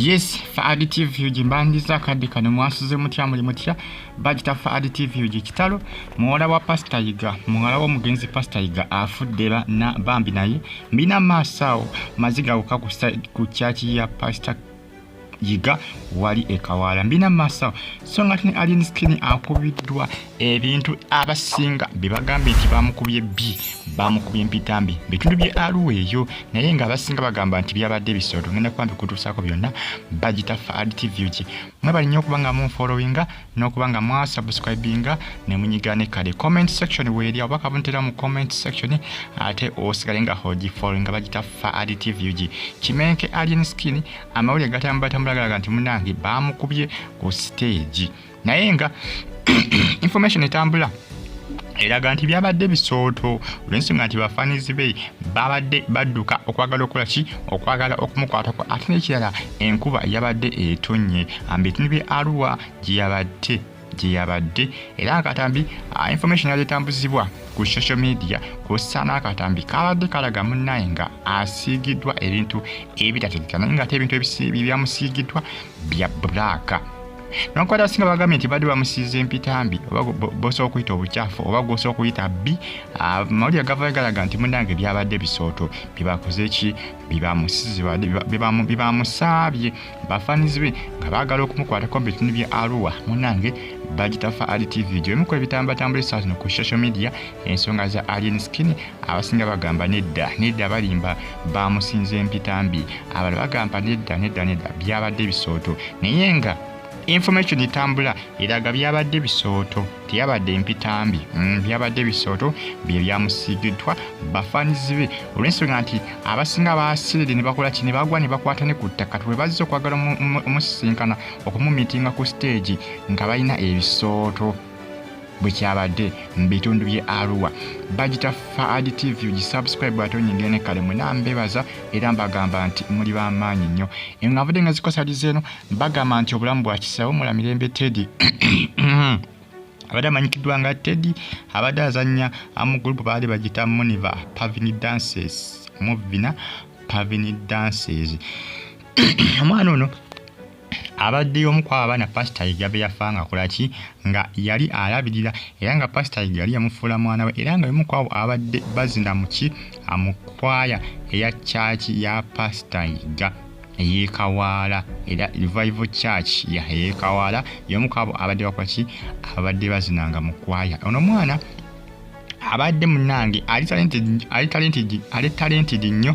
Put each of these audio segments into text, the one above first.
Yes, Afudde TV jimbandiza kadde kano mwasuze mutya muli mutya bagita Afudde TV Kitalo muwala wa Pastor Yiga muwala wa mugenzi Pastor Yiga Afudde Bambi naye mbina maasawo maziga okakusa ku chachi ya Pastor Yiga wali ekawala mbina maasawo so nga tini alien skin akubiddwa ebintu abasinga bibagambe nti bamukubye bamukubye mpitambi bitundu bye aluweeyo naye nga abasinga bagamba nti byabadde bisoto ngenda kwambi kutuusaako byonna bagita Afudde TV mwebali nnyo okuba nga munfollowinga n'okuba nga mwasubscribinga ne munyigane kale comment section weeri obaka buntera mu comment section ate osigale nga hoji followinga bagita Afudde TV kimenke alien skin amawulire gatambula galaga nti munange bamukubye ku stage naye nga information etambula eraga nti byabadde bisooto olw'ensonga nti bafanizi be babadde badduka okwagala okukola ki okwagala okumukwatako ate n'ekirala enkuba yabadde etonye ambitindu bye Arua gye yabadde era akatambi information yaletambuzibwa ku social media kusana akatambi kabadde kalaga munnaye nga asiigiddwa ebintu ebitategekana nga ate ebintu ebyamusiigiddwa bya black Nonkwada singa bagambye nti badde bamusiize empitambi oba bosobola okuyita obukyafu oba gosobola okuyita bbi mawulire gava galaga nti munnange byabadde bisooto bibakoze ki bibamusaabye bafanizi be nga baagala okumukwatako mu bitundu bye Arua munnange bagita Afudde TV gyemukola ebitambatambula essaawa zino ku social media ensonga za alien skin abasinga bagamba nedda balimba bamusinze empitambi abalala bagamba nedda byabadde bisooto naye nga information itambula eraga byabadde bisooto tiyabadde empitambi byabadde bisooto bye byamusiigiddwa bafanizi be olw'ensonga nti abasinga baasirire ne bakola ki ne bagwa ne bakwata ne ku ttaka twe bazze okwagala omusisinkana okumumitinga ku stage nga balina ebisooto bwe kyabadde mu bitundu bye Arua bagita Afudde TV gisubscribe ate onyingene kale munambebaza era mbagamba nti muli b'amaanyi nnyo engavudde nga zikosaliza eno bagamba nti obulamu bwa kisawo mulamirembe Teddy abadde amanyikiddwa nga Teddy abadde azannya mu group baali bagita Muniva Pavini Dances omwana ono abadde omu ku abaana Pastor Yiga be yafanga akola ki nga yali alabirira era nga Pastor Yiga yali yamufuula mwana we era nga omu ku abo abadde bazina mu kwaya eya chachi ya Pastor Yiga eyekawala era revival church ya eyekawala y'omu ku abo abadde bakola ki abadde bazinanga mu kwaya ono mwana abadde munnange ali talented nnyo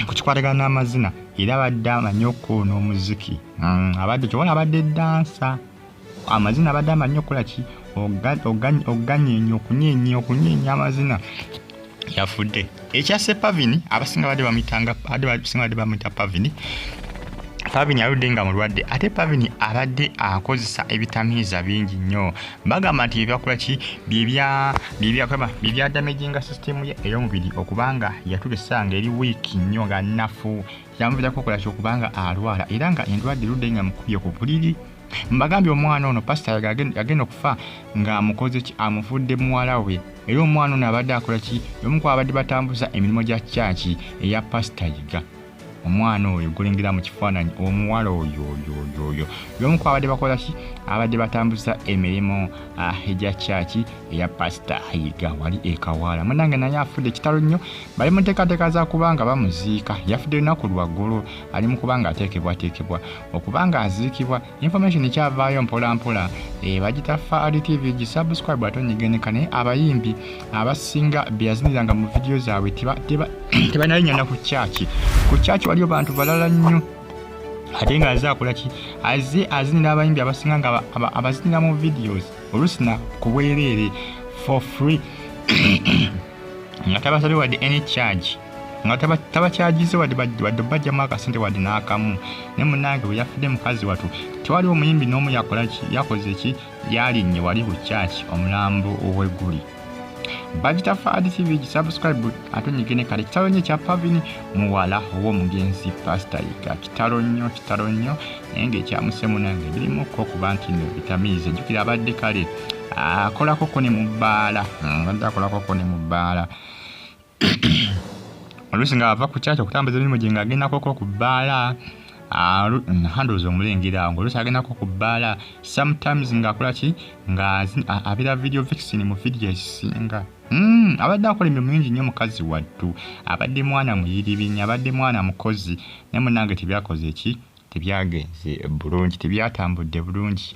kukikwatagana n'amazina era abadde amanyi okukoona omuziki abadde kyobona abadde dansa amazina abadde amanyi okukola ki oganyeenya okunyeenya amazina yafudde ekyasse Pavini abasinga badde bamuyita Pavini aludde nga mulwadde ate Pavini abadde akozesa ebitamiiza bingi nnyo bagamba nti ebyakola ki bibya damaginga system ye ey'omubiri okubanga yatulesanga eri wiiki nnyo nga nnafu yamuviirako okukola ki okubanga alwala era nga endwadde erudde nga mukubye ku buliri mbagambye omwana ono Pastor yagenda okufa nga amukoze ki amufudde muwala we era omwana ono abadde akola ki y'omu ku abadde batambuza emirimu gya chachi eya Pastor Yiga omwana oyo gulengera mu kifaananyi omuwala oyo y'omu ku abadde bakola ki abadde batambuza emirimu egya chachi eya Pastor Yiga wali ekawala munnange naye afudde kitalo nnyo bali mu nteekateeka za kubanga bamuziika yafudde lunaku lwaggulu ali mu kubanga ateekebwa okubanga aziikibwa information ekyavaayo mpolampola bagita Afudde TV gisubscribe ate onyigene naye abayimbi abasinga byaziniranga mu vidiyo zaabwe tebanalinyana ku chachi waliyo bantu balala nnyo ate nga azakola ki azinira abayimbi abasinga nga abazinira mu videos olusina ku bwereere for free nga tabasabye wadde any charge nga tabakyagize wadde bajjamu akasente wadde n'akamu ne munnange bwe yafudde mukazi watu tewali omuyimbi n'omu yakoze ki yalinnye wali ku chachi omulambo ow'egguli bagita Afudde TV subscribe ate onyigene kale kitalo nnyo kya Pavini muwala ow'omugenzi Pastor Yiga kitalo nnyo naye ng'ekyamusse munnange birimuko okuba nti no bitamiize jjukira abadde kale akolako ne mu bbaala oluusi nga ava ku chachi okutambuza emirimu gye ng'agenda koko ku bbaala handles omulengera ng'oluusi agendako ku bbaala sometimes ng'akola ki abeera video vixen mu video ezisinga. Abadde akola emirimu mingi nnyo mukazi wattu, abadde mwana muyiribinya, abadde mwana mukozi, naye munnange tebyakoze eki, tebyagenze bulungi, tebyatambudde bulungi.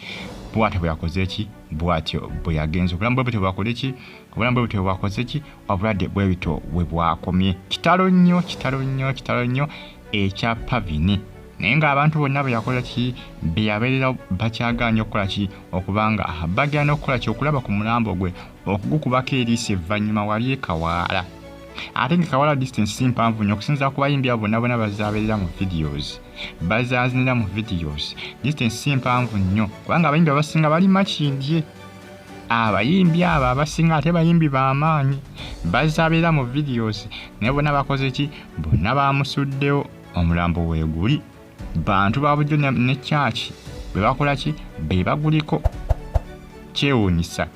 Bw'atyo bwe yakoze eki, bw'atyo bwe yagenze. Obulamu bwe butyo bwakola eki, obulamu bwe butyo bwakoze eki, obulwadde bwe butyo bwe bwakomye. Kitalo nnyo ekya Pavini. Naye ng'abantu bonna bwe yakola ki, be yabeerera bakyagaanye okukola ki, okubanga bagenda okukola ki, okulaba ku mulambo gwe, okugukubako eriiso evvannyuma wali e Kawaala. Ate ng'Ekawaala distance si mpanvu nnyo okusinziira ku bayimbi abo bonna bazaabeerera mu videos, bazaazinira mu videos, distance si mpanvu nnyo kubanga abayimbi abasinga bali Makindye. Abayimbi abo abasinga ate bayimbi b'amaanyi bazaabeera mu videos, naye bonna bakoze ki, bonna bamusuddewo. Omulambo weeguli, bantu ba bulijjo ne kyaki be bakola ki, be baguliko. Kyewuunyisa,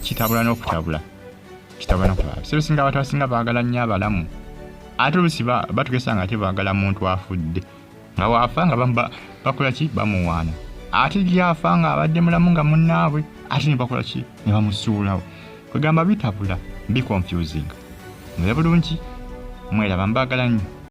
kitabula n'okutabula. Sebisinga abantu abasinga baagala nnyo abalamu, ate oluusi batugesa nga tebaagala muntu afudde, nga waafa nga bakola ki, bamuwaana. Ate lyafa nga abadde mulamu nga munnaabwe, ate ne bakola ki, ne bamusuulawo. Kwegamba bitabula, bi confusing. Mube bulungi, mweraba, mbaagala nnyo.